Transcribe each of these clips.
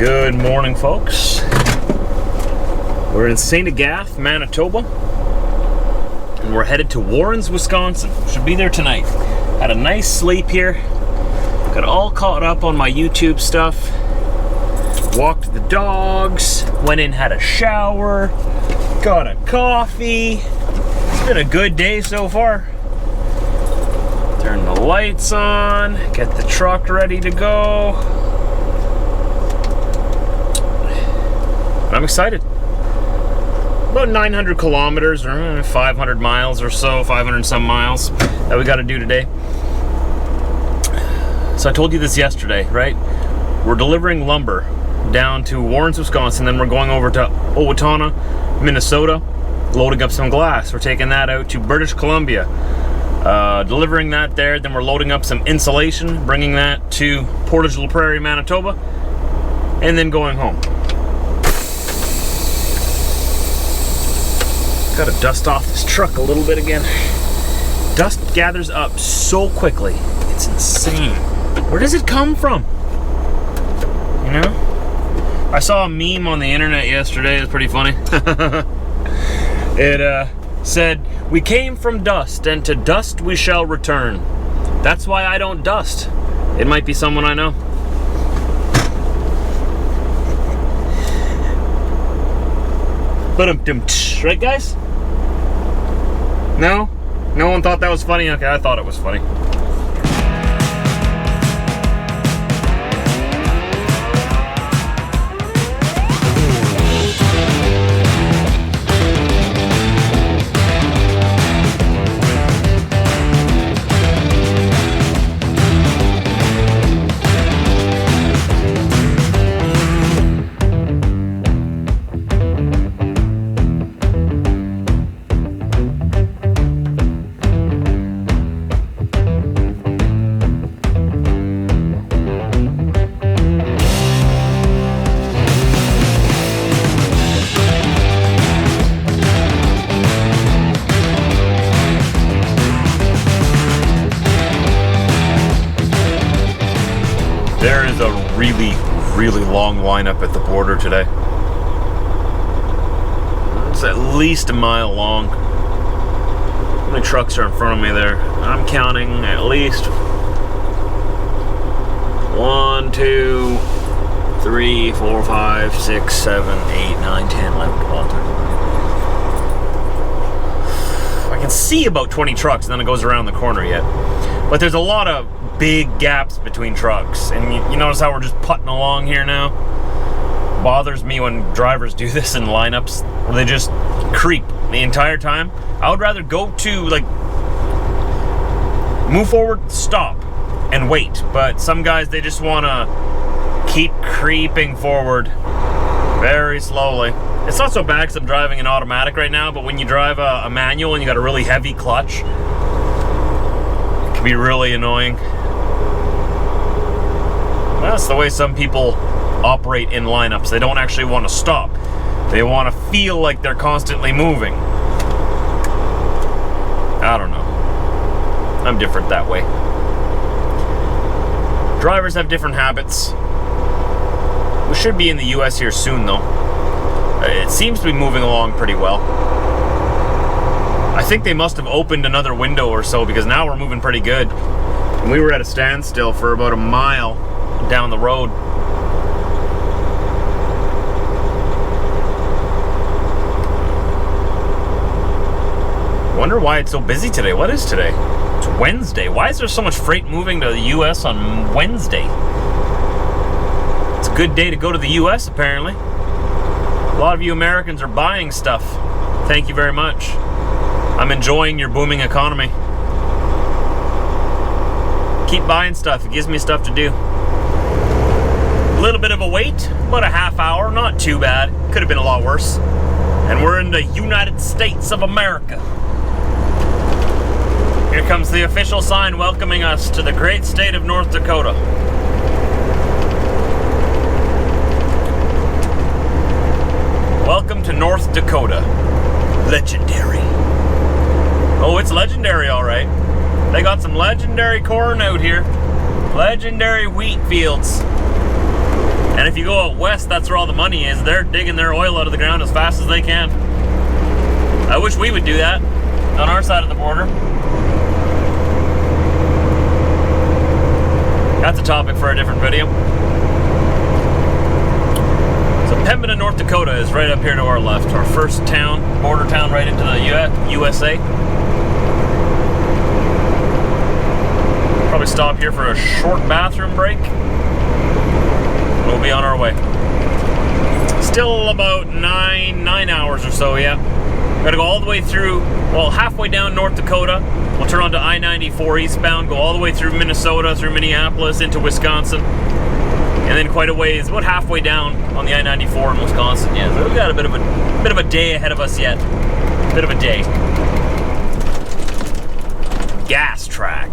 Good morning, folks. We're in St. Agathe, Manitoba, and we're headed to Warrens, Wisconsin. Should be there tonight. Had a nice sleep here. Got all caught up on my YouTube stuff. Walked the dogs. Went in, had a shower. Got a coffee. It's been a good day so far. Turn the lights on. Get the truck ready to go. I'm excited. About 900 kilometers or 500 miles or so, 500 and some miles that we got to do today. So I told you this yesterday, right? We're delivering lumber down to Warrens, Wisconsin, then we're going over to Owatonna, Minnesota, loading up some glass. We're taking that out to British Columbia, delivering that there. Then we're loading up some insulation, bringing that to Portage la Prairie, Manitoba, and then going home. Gotta dust off this truck a little bit again. Dust gathers up so quickly. It's insane. Where does it come from? You know? I saw a meme on the internet yesterday. It was pretty funny. It said, "We came from dust, and to dust we shall return. That's why I don't dust." It might be someone I know. Right, guys? No? No one thought that was funny? Okay, I thought it was funny. There is a really long lineup at the border today. It's at least a mile long. How many trucks are in front of me there? I'm counting at least 1, 2, 3, 4, 5, 6, 7, 8, 9, 10, 11, 12, 13. I can see about 20 trucks, and then it goes around the corner yet. But there's a lot of big gaps between trucks, and you notice how we're just putting along here now? Bothers me when drivers do this in lineups where they just creep the entire time. I would rather go to, like, move forward, stop, and wait. But some guys, they just want to keep creeping forward very slowly. It's not so bad because I'm driving an automatic right now, but when you drive a manual and you got a really heavy clutch, it can be really annoying. That's the way some people operate in lineups. They don't actually want to stop. They want to feel like they're constantly moving. I don't know. I'm different that way. Drivers have different habits. We should be in the US here soon, though. It seems to be moving along pretty well. I think they must have opened another window or so, because now we're moving pretty good. And we were at a standstill for about a mile down the road. Wonder why it's so busy today. What is today? It's Wednesday. Why is there so much freight moving to the US on Wednesday? It's a good day to go to the US, apparently. A lot of you Americans are buying stuff. Thank you very much. I'm enjoying your booming economy. Keep buying stuff. It gives me stuff to do. A little bit of a wait, about a half hour, not too bad. Could have been a lot worse. And we're in the United States of America. Here comes the official sign welcoming us to the great state of North Dakota. Welcome to North Dakota. Legendary. Oh, it's legendary, all right. They got some legendary corn out here. Legendary wheat fields. And if you go out west, that's where all the money is. They're digging their oil out of the ground as fast as they can. I wish we would do that on our side of the border. That's a topic for a different video. So Pembina, North Dakota is right up here to our left. Our first town, border town right into the USA. Probably stop here for a short bathroom break. We'll be on our way. Still about nine hours or so, yeah. Gotta go all the way through, well, halfway down North Dakota. We'll turn onto I-94 eastbound, go all the way through Minnesota, through Minneapolis, into Wisconsin. And then quite a ways, about halfway down on the I-94 in Wisconsin. Yeah, so we've got a bit of a day ahead of us yet. Bit of a day. Gas track.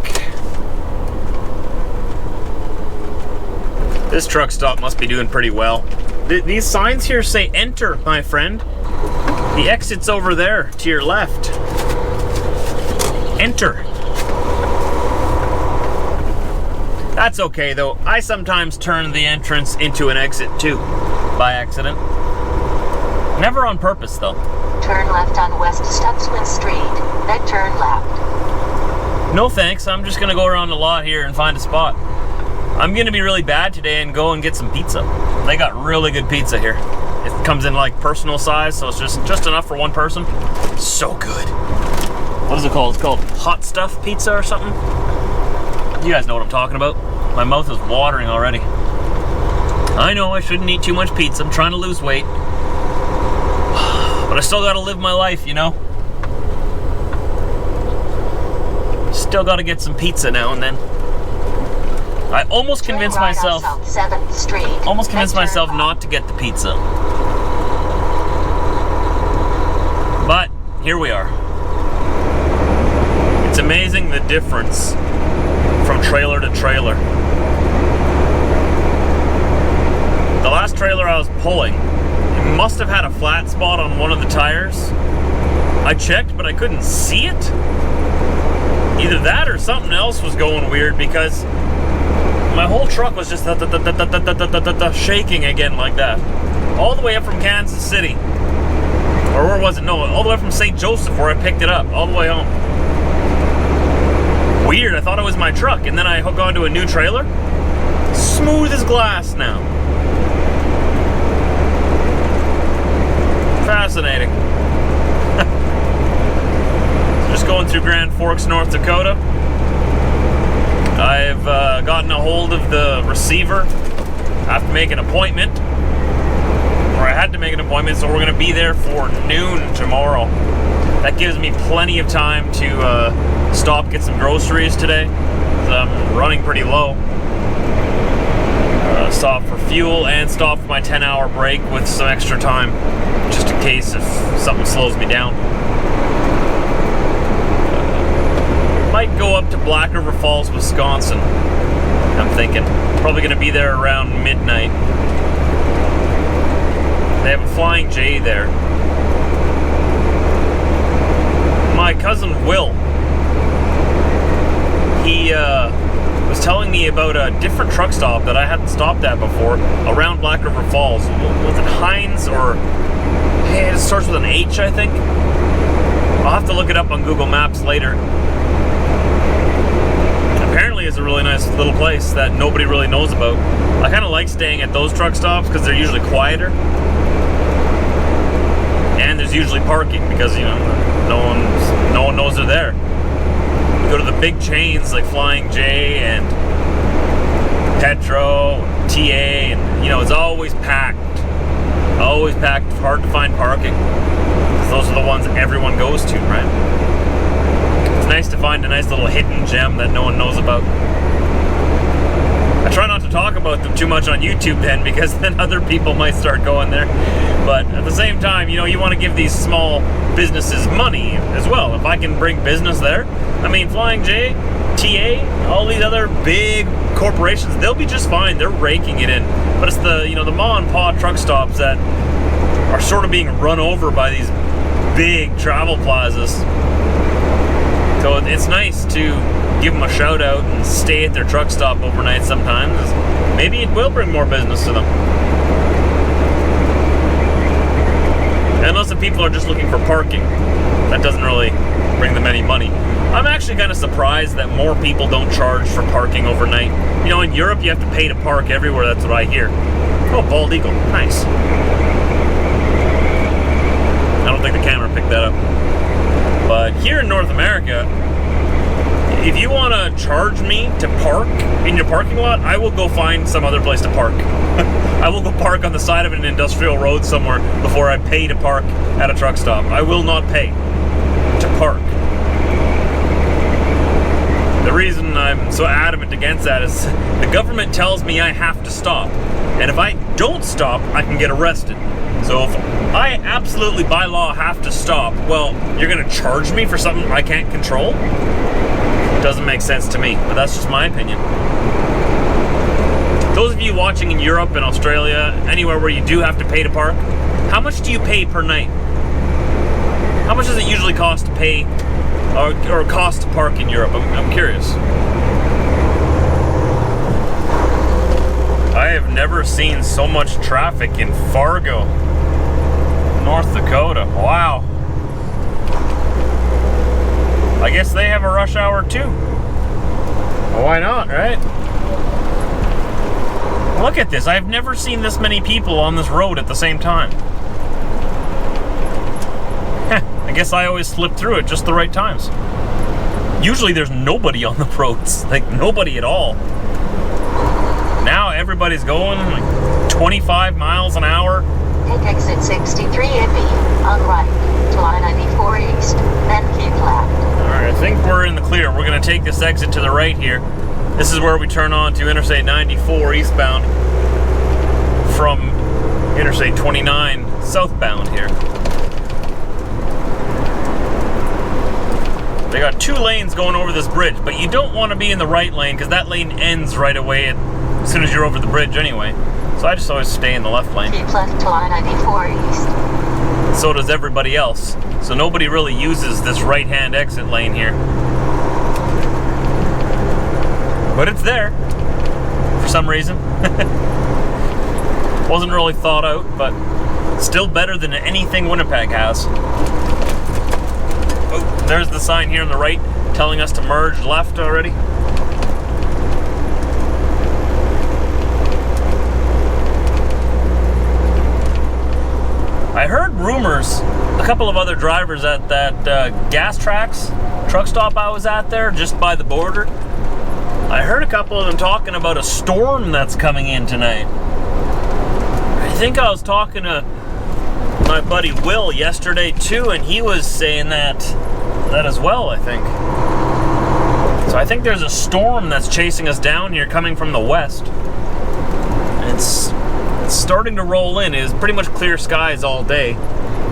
This truck stop must be doing pretty well. These signs here say enter, my friend. The exit's over there to your left. Enter. That's okay though. I sometimes turn the entrance into an exit too, by accident. Never on purpose though. Turn left on West Stutzman Street, then turn left. No thanks, I'm just gonna go around the lot here and find a spot. I'm gonna be really bad today and go and get some pizza. They got really good pizza here. It comes in like personal size, so it's just enough for one person. So good. What is it called? It's called hot stuff pizza or something. You guys know what I'm talking about. My mouth is watering already. I know I shouldn't eat too much pizza. I'm trying to lose weight. But I still gotta live my life, you know? Still gotta get some pizza now and then. I almost convinced myself not to get the pizza. But here we are. It's amazing the difference from trailer to trailer. The last trailer I was pulling, it must have had a flat spot on one of the tires. I checked, but I couldn't see it. Either that or something else was going weird, because my whole truck was just shaking again like that. All the way up from Kansas City. Or where was it? No, all the way from St. Joseph where I picked it up, all the way home. Weird, I thought it was my truck, and then I hook onto a new trailer. Smooth as glass now. Fascinating. Just going through Grand Forks, North Dakota. I've gotten a hold of the receiver. I have to make an appointment. Or I had to make an appointment, so we're going to be there for noon tomorrow. That gives me plenty of time to stop, get some groceries today. I'm running pretty low. Stop for fuel and stop for my 10-hour break with some extra time, just in case if something slows me down. Might go up to Black River Falls, Wisconsin. I'm thinking. Probably going to be there around midnight. They have a Flying J there. My cousin Will, he was telling me about a different truck stop that I hadn't stopped at before around Black River Falls. Was it Hines or... Hey, it starts with an H, I think. I'll have to look it up on Google Maps later. Apparently it's a really nice little place that nobody really knows about. I kind of like staying at those truck stops because they're usually quieter. And there's usually parking because, you know, no one knows they're there. You go to the big chains like Flying J and Petro, TA, and, you know, it's always packed. Always packed, hard to find parking. Those are the ones that everyone goes to, right? It's nice to find a nice little hidden gem that no one knows about. I try not to talk about them too much on YouTube then, because then other people might start going there. But at the same time, you know, you want to give these small businesses money as well. If I can bring business there, I mean, Flying J, TA, all these other big corporations, they'll be just fine. They're raking it in. But it's the, you know, the ma and pa truck stops that are sort of being run over by these big travel plazas. So it's nice to give them a shout out and stay at their truck stop overnight sometimes. maybe it will bring more business to them. Unless the people are just looking for parking. That doesn't really bring them any money. I'm actually kind of surprised that more people don't charge for parking overnight. You know, in Europe, you have to pay to park everywhere. That's what I hear. Oh, bald eagle. Nice. I don't think the camera picked that up. But here in North America, if you want to charge me to park in your parking lot, I will go find some other place to park. I will go park on the side of an industrial road somewhere before I pay to park at a truck stop. I will not pay to park. The reason I'm so adamant against that is the government tells me I have to stop. And if I don't stop, I can get arrested. So if I absolutely by law have to stop, well, you're going to charge me for something I can't control? It doesn't make sense to me, but that's just my opinion. Those of you watching in Europe and Australia, anywhere where you do have to pay to park, how much do you pay per night? How much does it usually cost to pay or cost to park in Europe? I'm curious. I have never seen so much traffic in Fargo, North Dakota. Wow. I guess they have a rush hour too. Well, why not, right? Look at this. I've never seen this many people on this road at the same time. I guess I always slip through at just the right times. Usually there's nobody on the roads, like nobody at all. Now everybody's going like 25 miles an hour. Take exit 63B on right to I-94 East, then keep left. Alright, I think we're in the clear. We're going to take this exit to the right here. This is where we turn on to Interstate 94 eastbound from Interstate 29 southbound here. They got 2 lanes going over this bridge, but you don't want to be in the right lane because that lane ends right away as soon as you're over the bridge anyway. So I just always stay in the left lane. Keep left to I-94 East. So does everybody else. So nobody really uses this right-hand exit lane here. But it's there for some reason. Wasn't really thought out, but still better than anything Winnipeg has. Oh, there's the sign here on the right telling us to merge left already. I heard rumors, a couple of other drivers at that gas tracks truck stop I was at there, just by the border. I heard a couple of them talking about a storm that's coming in tonight. I think I was talking to my buddy Will yesterday too, and he was saying that as well, I think. So I think there's a storm that's chasing us down here coming from the west. It's starting to roll in. It was pretty much clear skies all day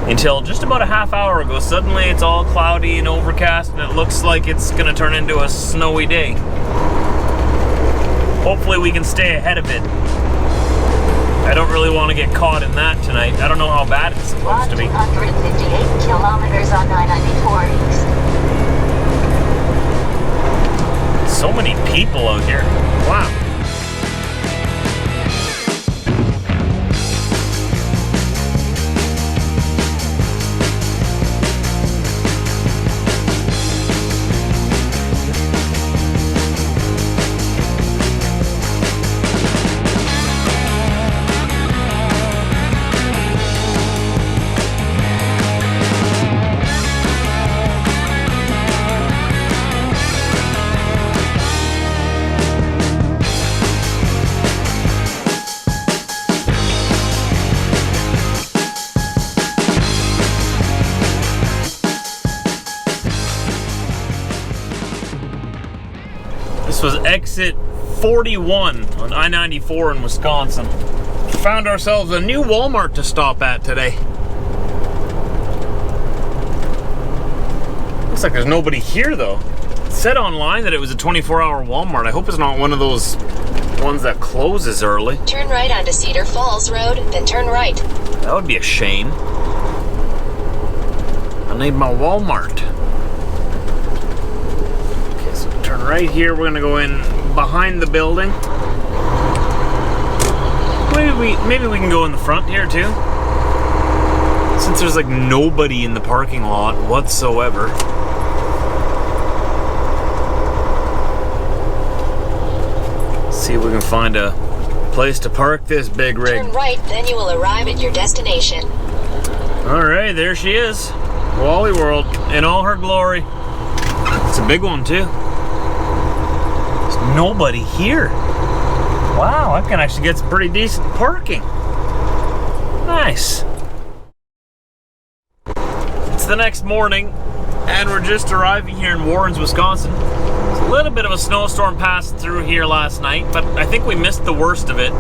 until just about a half hour ago. Suddenly it's all cloudy and overcast and it looks like it's going to turn into a snowy day. Hopefully we can stay ahead of it. I don't really want to get caught in that tonight. I don't know how bad it's supposed to be. 158 kilometers on I-94 East. So many people out here. Wow. This was exit 41 on I-94 in Wisconsin. Found ourselves a new Walmart to stop at today. Looks like there's nobody here though. It said online that it was a 24-hour Walmart. I hope it's not one of those ones that closes early. Turn right onto Cedar Falls Road, then turn right. That would be a shame. I need my Walmart. Okay, so turn right here. We're gonna go in behind the building. maybe we can go in the front here too, since there's like nobody in the parking lot whatsoever. See if we can find a place to park this big rig. Turn right, then you will arrive at your destination. Alright, there she is. Wally World in all her glory. It's a big one too. There's nobody here. Wow, I can actually get some pretty decent parking. Nice. It's the next morning, and we're just arriving here in Warrens, Wisconsin. There's a little bit of a snowstorm passed through here last night, but I think we missed the worst of it.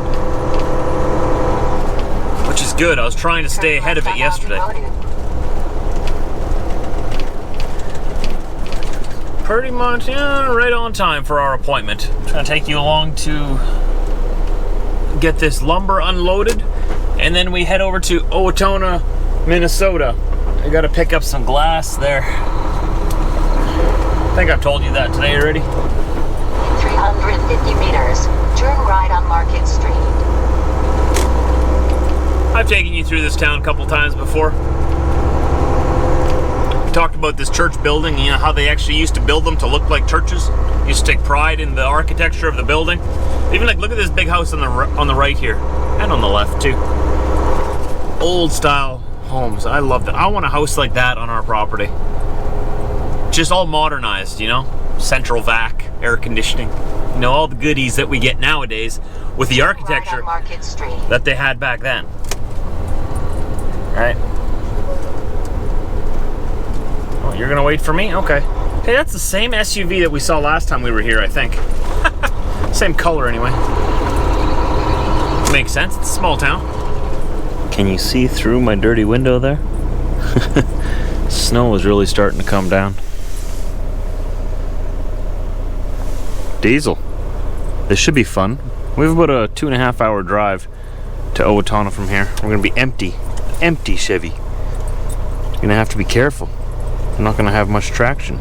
Which is good. I was trying to stay ahead of it yesterday. Pretty much, yeah, right on time for our appointment. I'm trying to take you along to get this lumber unloaded, and then we head over to Owatonna, Minnesota. I gotta pick up some glass there. I think I've told you that today already. 350 meters, turn right on Market Street. I've taken you through this town a couple times before. We talked about this church building, you know, how they actually used to build them to look like churches. Used to take pride in the architecture of the building. Even like, look at this big house on the right here, and on the left too. Old style homes. I love that. I want a house like that on our property. Just all modernized, you know? Central vac, air conditioning. You know, all the goodies that we get nowadays with the architecture that they had back then. Right? Oh, you're gonna wait for me? Okay. Hey, that's the same SUV that we saw last time we were here, I think. Same color anyway. Makes sense, it's a small town. Can you see through my dirty window there? Snow is really starting to come down. Diesel. This should be fun. We have about a 2.5 hour drive to Owatonna from here. We're gonna be empty Chevy. You're gonna have to be careful. I'm not gonna have much traction.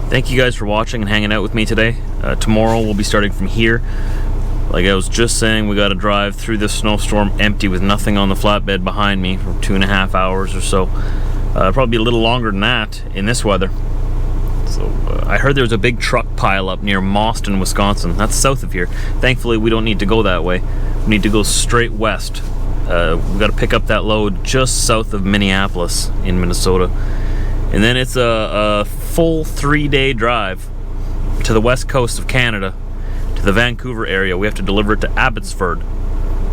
Thank you guys for watching and hanging out with me today. Tomorrow we'll be starting from here. Like I was just saying, we got to drive through this snowstorm empty with nothing on the flatbed behind me for 2.5 hours or so. Probably a little longer than that in this weather. So I heard there was a big truck pile up near Mauston, Wisconsin. That's south of here. Thankfully, we don't need to go that way. We need to go straight west. We got to pick up that load just south of Minneapolis in Minnesota. And then it's a full 3-day drive to the west coast of Canada, to the Vancouver area. We have to deliver it to Abbotsford.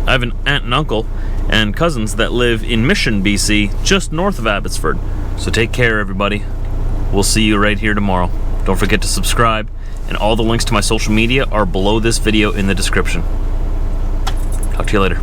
I have an aunt and uncle and cousins that live in Mission, BC, just north of Abbotsford. So take care, everybody. We'll see you right here tomorrow. Don't forget to subscribe, and all the links to my social media are below this video in the description. Talk to you later.